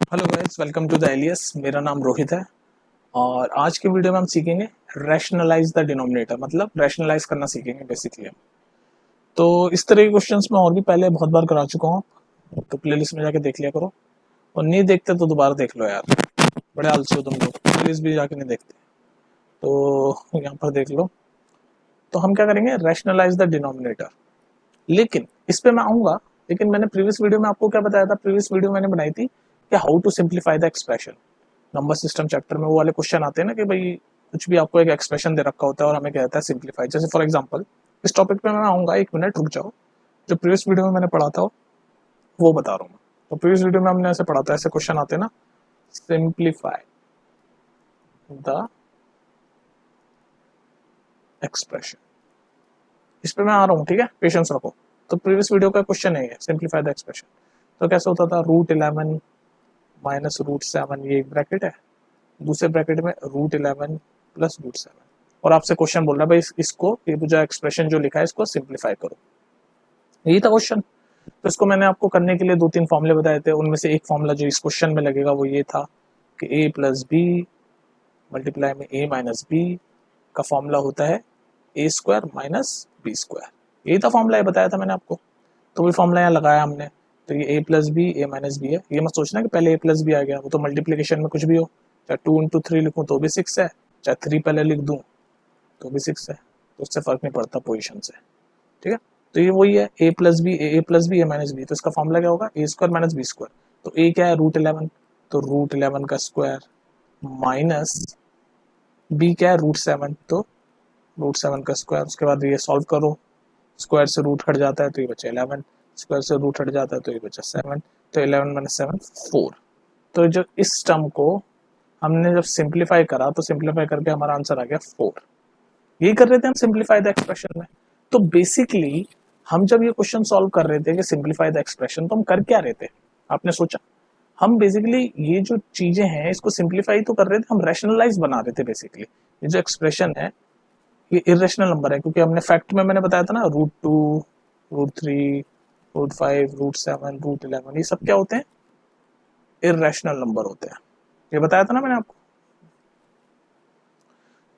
Hello guys, welcome to the Alias. मेरा नाम रोहित है और आज के वीडियो में हम सीखेंगे रैशनलाइज द डिनोमिनेटर, मतलब रैशनलाइज करना सीखेंगे बेसिकली हम। तो इस तरह के क्वेश्चंस मैं और भी पहले बहुत बार करा चुका हूँ, तो प्लेलिस्ट में जाके देख लिया करो, और नहीं देखते तो दोबारा देख लो यार, बड़े आलसी हो तुम लोग, प्लेलिस्ट भी जाके नहीं देखते। तो यहाँ पर देख लो। तो हम क्या करेंगे, रैशनलाइज द डिनोमिनेटर। लेकिन इस पे मैं आऊंगा, लेकिन मैंने प्रीवियस वीडियो में आपको क्या बताया था, प्रीवियस वीडियो मैंने बनाई थी कि how to simplify the expression. Number system chapter में वो वाले क्वेश्चन आते हैं ना कि भाई कुछ भी आपको एक एक्सप्रेशन दे रखा होता है और हमें कहता है सिंप्लीफाई। जैसे फॉर एग्जांपल इस टॉपिक पे मैं आऊंगा, एक मिनट रुक जाओ। जो प्रीवियस वीडियो में मैंने पढ़ा था वो बता रहा हूँ मैं। तो प्रीवियस वीडियो में हमने ऐसे पढ़ा था, ऐसे क्वेश्चन आते हैं ना, सिंप्लीफाई द एक्सप्रेशन। इस पे मैं आ रहा हूँ, ठीक है, पेशेंस रखो। तो प्रीवियस वीडियो का क्वेश्चन है ये, सिंप्लीफाई द एक्सप्रेशन। तो कैसे होता था, √11 माइनस √7, ये एक ब्रैकेट है, दूसरे ब्रैकेट में √11 प्लस √7, और आपसे क्वेश्चन बोल रहा है भाई इसको, ये जो एक्सप्रेशन जो लिखा है इसको सिंप्लीफाई करो। यही था क्वेश्चन। तो इसको मैंने आपको करने के लिए 2-3 फॉर्मूले बताए थे। उनमें से एक फॉर्मूला जो इस क्वेश्चन में लगेगा वो ये था कि a प्लस बी मल्टीप्लाई में a माइनस बी का फॉर्मूला होता है a square minus B square. यही था फॉर्मूला, ये बताया था मैंने आपको। तो वही फॉर्मूला यहाँ लगाया हमने। तो ये a plus B a minus B है। ये मत सोचना कि पहले a प्लस बी आ गया, वो तो मल्टीप्लीकेशन में कुछ भी हो, चाहे 2 × 3 लिखूँ तो भी 6 है, चाहे 3 पहले लिख दूँ तो भी 6 है, तो उससे फर्क नहीं पड़ता पोजिशन से, ठीक है। तो ये वही है, a plus B A plus B A minus B. तो इसका फॉर्मूला क्या होगा, A square minus B square. तो a क्या है, √11, तो √11 का स्क्वायर माइनस b क्या है, √7, तो √7 का स्क्वायर। उसके बाद ये सॉल्व करो, स्क्वायर से रूट हट जाता है तो ये बचा 11, स्क्वायर से रूट हट जाता है तो ये बचा 7, तो 11 माइनस 7 4। तो जो इस टर्म को हमने जब सिंप्लीफाई करा तो सिंप्लीफाई करके हमारा आंसर आ गया 4। यही कर रहे थे हम सिंप्लीफाई द एक्सप्रेशन में। तो बेसिकली हम जब ये क्वेश्चन सॉल्व कर रहे थे कि सिंप्लीफाई द एक्सप्रेशन, तो हम कर क्या रहे थे, आपने सोचा? हम बेसिकली ये जो चीजें हैं इसको सिंप्लीफाई तो कर रहे थे, हम रैशनलाइज बना रहे थे बेसिकली। ये जो एक्सप्रेशन है ये इरेशनल नंबर है, क्योंकि हमने फैक्ट में मैंने बताया था ना, √2, √3, √5, √7, √11, ये सब क्या होते हैं, इरेशनल नंबर होते हैं। ये बताया था ना मैंने आपको।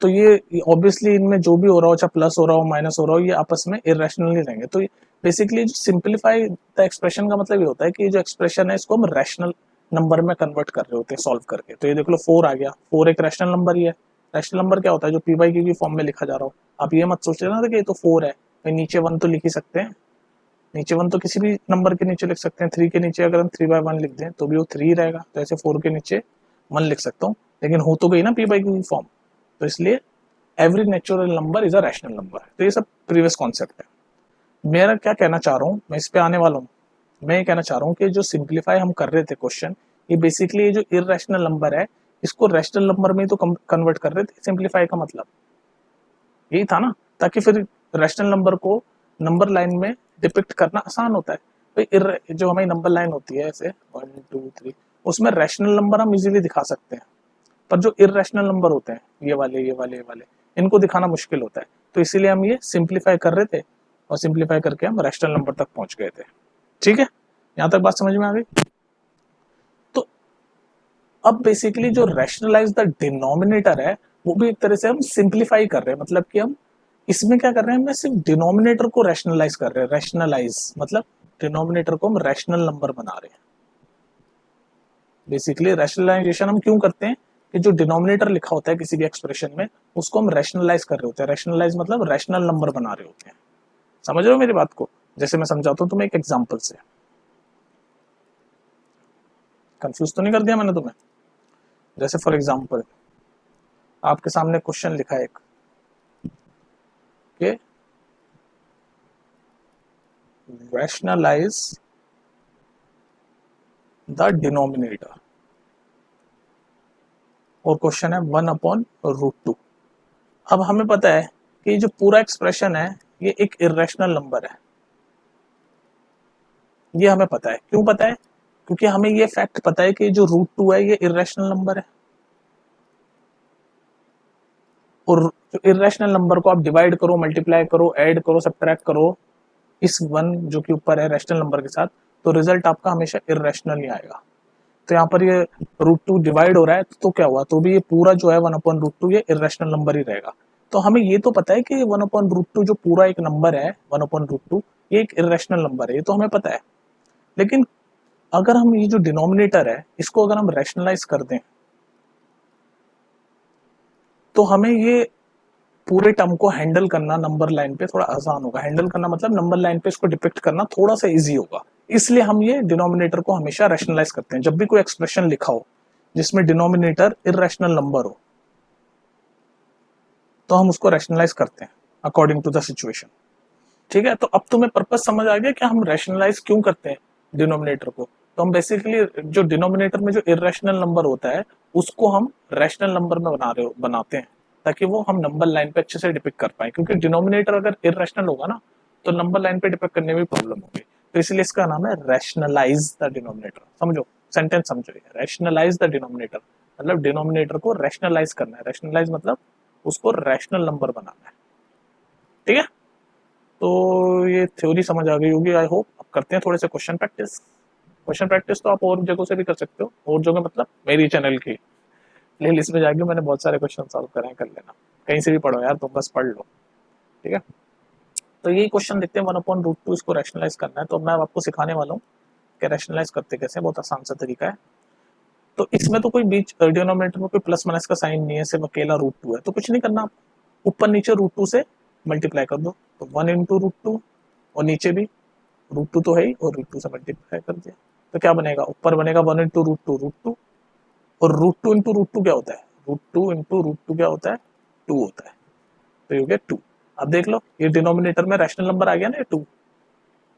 तो ये ऑब्वियसली इनमें जो भी हो रहा हो, चाहे प्लस हो रहा हो माइनस हो रहा हो, ये आपस में इरेशनल ही रहेंगे। तो बेसिकली जो सिंप्लीफाई द एक्सप्रेशन का मतलब ये होता है कि जो एक्सप्रेशन है इसको हम रैशनल नंबर में कन्वर्ट कर रहे होते हैं सॉल्व करके। तो ये देख लो 4 आ गया, 4 एक रैशनल नंबर ही है। रैशनल नंबर क्या होता है, जो पी बाई क्यू की फॉर्म में लिखा जा रहा हो। आप ये मत सोच लेना कि ये तो 4 है, भाई नीचे 1 तो लिख ही सकते हैं। नीचे 1 तो किसी भी नंबर के नीचे लिख सकते हैं। 3 के नीचे अगर हम 3/1 लिख दें तो भी वो 3 रहेगा, तो ऐसे 4 के नीचे 1 लिख सकता हूँ, लेकिन हो तो गई ना पी बाई क्यू की फॉर्म। तो इसलिए every natural number is a rational number. तो ये सब प्रीवियस कॉन्सेप्ट है। मेरा क्या कहना चाह रहा हूँ, मैं इस पे आने वाला हूँ। मैं ये कहना चाह रहा हूँ कि जो सिंप्लीफाई हम कर रहे थे क्वेश्चन, ये बेसिकली ये जो इरेशनल नंबर है इसको रैशनल नंबर में ही तो कन्वर्ट कर रहे थे। सिंप्लीफाई का मतलब यही था ना, ताकि फिर रैशनल नंबर को नंबर लाइन में डिपिक्ट करना आसान होता है। भाई जो हमारी नंबर लाइन होती है ऐसे 1 2 3, उसमें रैशनल नंबर हम इजीली दिखा सकते हैं, पर जो इरेशनल नंबर होते हैं ये वाले इनको दिखाना मुश्किल होता है। तो इसीलिए हम ये सिंप्लीफाई कर रहे थे, और सिंप्लीफाई करके हम रैशनल नंबर तक पहुंच गए थे। ठीक है, यहां तक बात समझ में आ गई। तो अब बेसिकली जो रैशनलाइज द डिनोमिनेटर है वो भी एक तरह से हम सिंप्लीफाई कर रहे हैं। मतलब कि हम इसमें क्या कर रहे हैं, हम सिर्फ डिनोमिनेटर को रैशनलाइज कर रहे हैं। रैशनलाइज मतलब डिनोमिनेटर को हम रैशनल नंबर बना रहे हैं। बेसिकली रैशनलाइजेशन हम क्यों करते हैं कि जो डिनोमिनेटर लिखा होता है किसी भी एक्सप्रेशन में उसको हम रैशनलाइज कर रहे होते हैं। रैशनलाइज मतलब रैशनल नंबर बना रहे होते हैं। समझ रहे हो मेरी बात को? जैसे मैं समझाता हूँ तुम्हें एक एग्जांपल से। कंफ्यूज तो नहीं कर दिया मैंने तुम्हें? जैसे फॉर एग्जांपल आपके सामने क्वेश्चन लिखा है एक कि रैशनलाइज द डिनोमिनेटर, और क्वेश्चन है 1/√2। अब हमें पता है कि जो पूरा एक्सप्रेशन है ये एक इरेशनल नंबर है। ये हमें पता है। क्यों पता है? क्योंकि हमें ये फैक्ट पता है कि जो √2 है ये इरेशनल नंबर है, और जो इरेशनल नंबर को आप डिवाइड करो, मल्टीप्लाई करो, ऐड करो, सब्ट्रैक्ट करो इस 1 जो कि ऊपर है रैशनल नंबर के साथ, तो रिजल्ट आपका हमेशा इरेशनल ही आएगा। तो यहाँ पर ये √2 डिवाइड हो रहा है, तो क्या हुआ, तो भी ये पूरा जो है 1/√2 ये इरेशनल नंबर ही रहेगा। तो हमें ये तो पता है कि 1/√2 जो पूरा एक नंबर है 1/√2 ये एक इरेशनल नंबर है, ये तो हमें पता है। लेकिन अगर हम ये जो डिनोमिनेटर है इसको अगर हम रैशनलाइज कर दें तो हमें ये पूरे टर्म को हैंडल करना नंबर लाइन पे थोड़ा आसान होगा। हैंडल करना मतलब नंबर लाइन पे इसको डिपिक्ट करना थोड़ा सा इजी होगा। इसलिए हम ये डिनोमिनेटर को हमेशा रैशनलाइज करते हैं। जब भी कोई एक्सप्रेशन लिखा हो जिसमें डिनोमिनेटर इरेशनल नंबर हो तो हम उसको रैशनलाइज करते हैं अकॉर्डिंग टू द सिचुएशन। ठीक है, तो अब तुम्हें पर्पस समझ आ गया कि हम रैशनलाइज क्यों करते हैं डिनोमिनेटर को। तो हम बेसिकली जो डिनोमिनेटर में जो इरेशनल नंबर होता है उसको हम रैशनल नंबर में बनाते हैं ताकि वो हम नंबर लाइन पे अच्छे से डिपिक्ट कर पाए, क्योंकि डिनोमिनेटर अगर इरेशनल होगा ना तो नंबर लाइन पे डिपिक्ट करने में प्रॉब्लम होगी। तो इसलिए इसका नाम है रैशनलाइज द डिनोमिनेटर। समझो, सेंटेंस समझो, रैशनलाइज द डिनोमिनेटर मतलब डिनोमिनेटर को रैशनलाइज करना है। रैशनलाइज मतलब उसको रैशनल नंबर बनाना है। ठीक है, तो ये थ्योरी समझ आ गई होगी आई होप। अब करते हैं थोड़े से क्वेश्चन प्रैक्टिस। क्वेश्चन प्रैक्टिस तो आप और जगहों से भी कर सकते हो, और जगह मतलब मेरी चैनल की प्ले लिस्ट में जाके मैंने बहुत सारे क्वेश्चन सॉल्व करे हैं, कर लेना। कहीं से भी पढ़ो यार, तुम बस पढ़ लो। ठीक है, तो यही क्वेश्चन देखते हैं 1/√2 इसको रैशनलाइज करना है। तो मैं आपको सिखाने वाला हूँ कि रैशनलाइज करते कैसे, बहुत आसान सा तरीका है। तो इसमें तो कोई बीच डिनोमिनेटर में कोई प्लस माइनस का साइन नहीं है, सिर्फ अकेला √2 है। तो कुछ नहीं करना, ऊपर नीचे √2 से मल्टीप्लाई कर दो। तो 1 × √2 और नीचे भी √2 तो है ही, और √2 से मल्टीप्लाई कर दिया तो क्या बनेगा, ऊपर बनेगा 1 × √2 √2, और √2 × √2 क्या होता है, √2 × √2 क्या होता है, 2 होता है। तो ये हो गया 2। अब देख लो ये डिनोमिनेटर में रैशनल नंबर आ गया ना,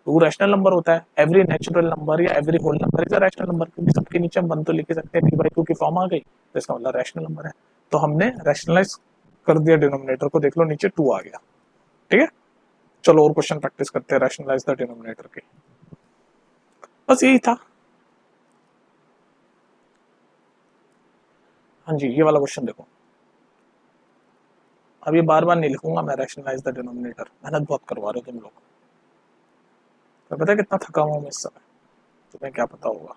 2 रैशनल नंबर होता है। एवरी नेचुरल नंबर या every whole number is a rational number, क्योंकि सबके नीचे हम 1 तो लिख सकते हैं, p/2 की फॉर्म आ गई, तो इसका मतलब रैशनल नंबर है। तो हमने रैशनलाइज कर दिया डिनोमिनेटर को, देख लो नीचे 2 आ गया। ठीक है, चलो और क्वेश्चन प्रैक्टिस करते हैं रैशनलाइज द डिनोमिनेटर के। बस यही था। हाँ जी, ये वाला क्वेश्चन देखो। अब ये बार बार नहीं लिखूंगा मैं, रैशनलाइज द डिनोमिनेटर, मेहनत बहुत करवा रहे हो तुम लोग। तो पता है कितना थका हुआ मैं इस समय, तुम्हें क्या पता होगा,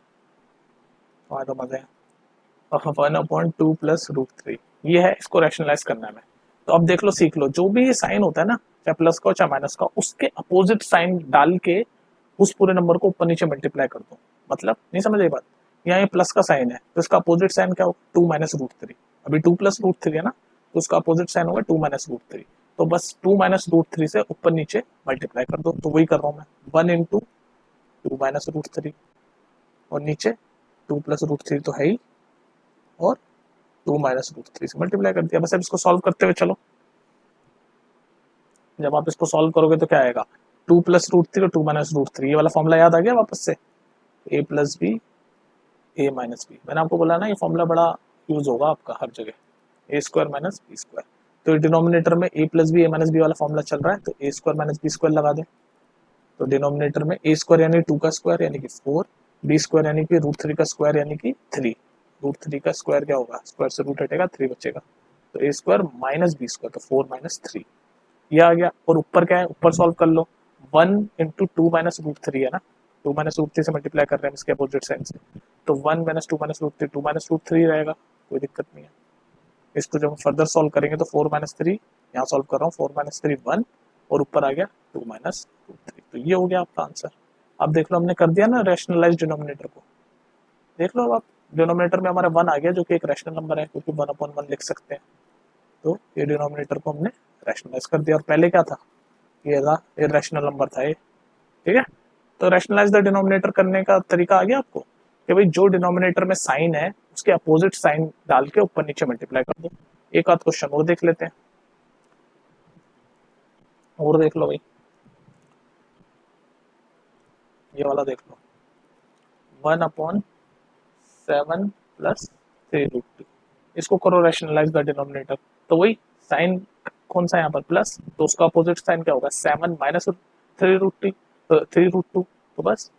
तुम्हारे तो मजे हैं। 1/2 प्लस √3 ये है, इसको रैशनलाइज करना है मैं। तो अब देख लो, सीख लो, जो भी ये साइन होता है ना, चाहे प्लस का हो चाहे माइनस का, उसके अपोजिट साइन डाल के उस पूरे नंबर को ऊपर नीचे मल्टीप्लाई कर दो। मतलब नहीं समझ आई बात। यहाँ ये प्लस का साइन है तो इसका अपोजिट साइन क्या होगा, 2 - √3। अभी 2 + √3 है ना, तो उसका अपोजिट साइन होगा 2 - √3। तो बस 2 - √3 से ऊपर नीचे मल्टीप्लाई कर दो। तो वही कर रहा हूँ मैं, 1 × 2 - √3, और नीचे 2 + √3 तो है ही, और 2 - √3 से मल्टीप्लाई कर दिया। बस अब इसको सॉल्व करते हुए चलो। जब आप इसको सॉल्व करोगे तो क्या आएगा, 2 + √3 और 2 - √3, ये वाला फॉर्मूला याद आ गया वापस से, a + b a - b। मैंने आपको बोला ना ये फॉर्मूला बड़ा यूज होगा आपका हर जगह, a² - b²। तो डिनोमिनेटर में a + b a - b वाला फॉर्मूला चल रहा है, तो a² - b² लगा दें। तो डिनोमिनेटर में a² यानी 2 का स्क्वायर यानी कि 4, b² यानी कि √3 का स्क्वायर यानी कि 3। √3 का स्क्वायर क्या होगा, स्क्वायर से रूट हटेगा 3 बचेगा, तो a² - b², तो 4 - 3 ये आ गया। और ऊपर क्या है, ऊपर सॉल्व कर लो, 1 × 2 - √3 है ना, 2 - √3 से मल्टीप्लाई कर रहे हैं इसके अपोजिट साइन से, तो 1 - 2 - √3 2 - √3 रहेगा, कोई दिक्कत नहीं है। इसको जब फर्दर सॉल्व करेंगे तो 4 - 3, यहाँ सॉल्व कर रहा हूँ, 4 - 3 1, और ऊपर आ गया 2 - √3। तो ये हो गया आपका आंसर। अब देख लो हमने कर दिया ना रैशनलाइज डिनोमिनेटर को। देख लो अब आप, डिनोमिनेटर में हमारा 1 आ गया जो कि एक रैशनल नंबर है, क्योंकि 1/1 लिख सकते हैं। तो ये डिनोमिनेटर को हमने रैशनलाइज कर दिया। और पहले क्या था, ये था इरेशनल नंबर था ये। ठीक है, तो रैशनलाइज द डिनोमिनेटर करने का तरीका आ गया आपको, कि भाई जो डिनोमिनेटर में साइन है उसके अपोजिट साइन डाल के ऊपर नीचे मल्टीप्लाई कर दो। एक आध क्वेश्चन और देख लेते हैं, और देख लो भाई, ये वाला देख लो, 1/7 + 3√2, इसको करो रैशनलाइज द डिनोमिनेटर। तो वही साइन कौन सा यहाँ पर प्लस, तो उसका अपोजिट साइन क्या होगा, 7 - 3√2। तो बस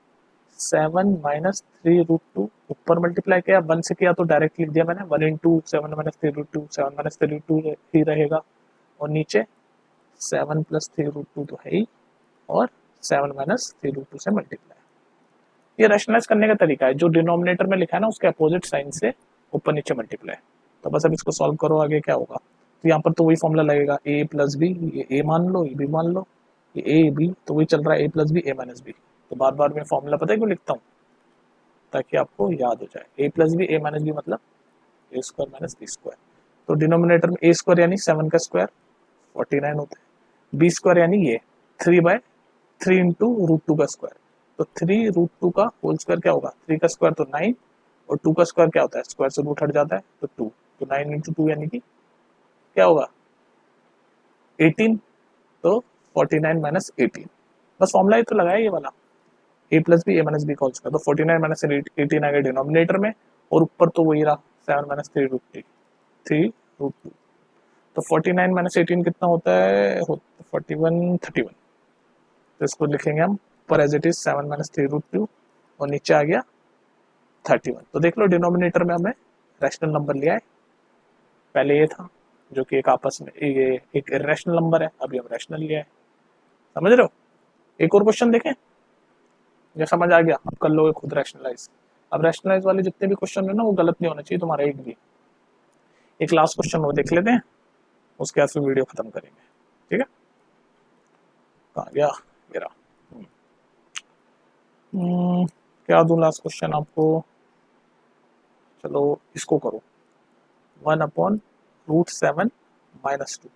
7 - 3√2 ऊपर मल्टीप्लाई किया, 1 से किया तो डायरेक्ट लिख दिया मैंने, 1 × 7 - 3√2 7 - 3√2 ही रहेगा, और नीचे 7 + 3√2 तो है ही, और 7 - 3√2 से मल्टीप्लाई। ये रैशनलाइज करने का तरीका है, जो डिनोमिनेटर में लिखा है ना उसके अपोजिट साइन से ऊपर नीचे मल्टीप्लाई। तो बस अब इसको सॉल्व करो, आगे क्या होगा। तो यहाँ पर तो वही फॉर्मूला लगेगा, a प्लस बी, ये a मान लो, ये b मान लो, ये a b, तो वही चल रहा है a plus B, a minus B. तो बार बार मैं फॉर्मूला पता है क्यों लिखता हूँ, ताकि आपको याद हो जाए। a plus B, a minus B मतलब a square minus B square. तो डिनोमिनेटर में a स्क्वायर यानी 7 का स्क्वायर 49 होता है, b स्क्वायर यानी ये 3/3 इंटू रूट 2 का स्क्वायर। तो 3 रूट 2 का होल स्क्वायर क्या होगा, 3 का स्क्वायर तो 9, और 2 का स्क्वायर क्या होता है, स्क्वायर से रूट हट जाता है तो 2, तो 9 इंटू 2 यानी कि क्या होगा 18, तो 49 माइनस 18। बस फॉर्मूला ही तो लगाया ये वाला, a plus B, a minus B का होल स्क्वायर। तो 49 माइनस 18 आ गया डिनोमिनेटर में, और ऊपर तो वही रहा 7 माइनस 3 रूट 2। तो 49 माइनस 18 कितना होता है, 41 31। तो इसको लिखेंगे हम पर as it is 7 minus 3 root 2, और नीचे आ गया 31। तो देख लो डिनोमिनेटर में हमने रैशनल नंबर लिया है, पहले ये था जो कि एक आपस में ये एक इरेशनल नंबर है, अभी हम रैशनल लिया है। समझ रहे हो। एक और क्वेश्चन देखें, या समझ आ गया, अब कर लोगे खुद रैशनलाइज। अब रैशनलाइज वाले जितने भी क्वेश्चन है ना वो गलत नहीं होना चाहिए तुम्हारा एक भी। एक लास्ट क्वेश्चन वो देख लेते हैं, उसके बाद फिर वीडियो खत्म करेंगे, ठीक है। कहाँ गया मेरा, क्या दूं लास्ट क्वेश्चन आपको, चलो इसको करो, 1/√7 माइनस 2।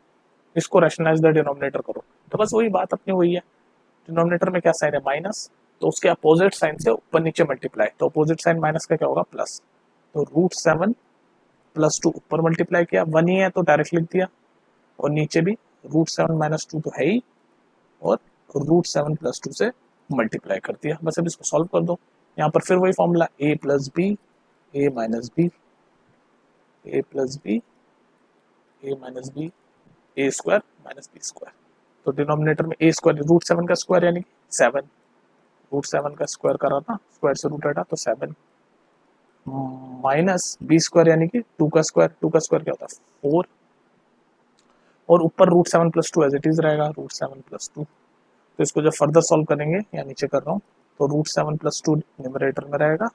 इसको रैशनलाइज द डिनोमिनेटर करो। तो बस वही बात अपनी वही है, डिनोमिनेटर में क्या साइन है माइनस, तो उसके अपोजिट साइन से ऊपर नीचे मल्टीप्लाई। तो अपोजिट साइन माइनस का क्या होगा प्लस। तो √7 प्लस 2 ऊपर मल्टीप्लाई किया, 1 ही है तो डायरेक्ट लिख दिया, और नीचे भी √7 माइनस 2 तो है ही, और √7 प्लस 2 से मल्टीप्लाई कर दिया। बस अब इसको सॉल्व कर दो। यहाँ पर फिर वही formula a plus B, a minus B, a plus B, a minus B, a square minus B square. तो डिनोमिनेटर में a स्क्वायर √7 का स्क्वायर यानी 7, √7 का स्क्वायर करा था, स्क्वायर से रूट हटा तो 7, माइनस बी स्क्वायर यानी कि 2 का स्क्वायर, 2 का स्क्वायर क्या होता है 4, और ऊपर √7 प्लस 2 एज इट इज रहेगा, √7 प्लस 2। तो इसको जब फर्दर सॉल्व करेंगे, या नीचे कर रहा हूँ, तो √7 प्लस 2 न्यूमरेटर में रहेगा,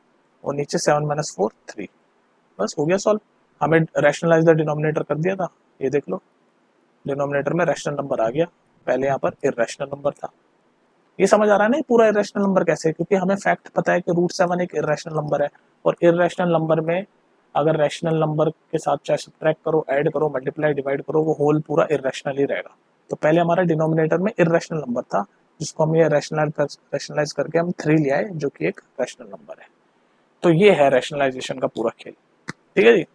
और नीचे 7 माइनस 4 3। बस हो गया सॉल्व। हमें रैशनलाइज द डिनोमिनेटर कर दिया था, ये देख लो डिनोमिनेटर में रैशनल नंबर आ गया, पहले यहाँ पर इरेशनल नंबर था। ये समझ आ रहा है ना पूरा इरेशनल नंबर कैसे है, क्योंकि हमें फैक्ट पता है कि √7 एक इरेशनल नंबर है, और इरेशनल नंबर में अगर रैशनल नंबर के साथ चाहे सब्ट्रैक्ट करो, ऐड करो, मल्टीप्लाई, डिवाइड करो, वो होल पूरा इरेशनल ही रहेगा। तो पहले हमारा डिनोमिनेटर में इरेशनल नंबर था, जिसको हम ये रैशनलाइज करके हम 3 ले आए, जो कि एक रैशनल नंबर है। तो ये है रैशनलाइजेशन का पूरा खेल, ठीक है जी।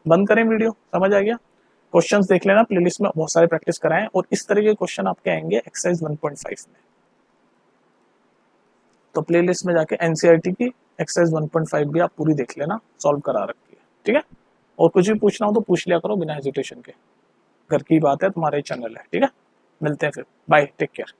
बंद करें वीडियो, समझ आ गया। क्वेश्चंस देख लेना, प्लेलिस्ट में बहुत सारे प्रैक्टिस कराएं, और इस तरह के क्वेश्चन आपके आएंगे एक्सरसाइज 1.5 में। तो प्लेलिस्ट में जाके एनसीईआरटी की एक्सरसाइज 1.5 भी आप पूरी देख लेना, सॉल्व करा रखी है, ठीक है। और कुछ भी पूछना हो तो पूछ लिया करो बिना हेजिटेशन के, घर की बात है, तुम्हारा ही चैनल है, ठीक है। मिलते हैं फिर, बाय, टेक केयर।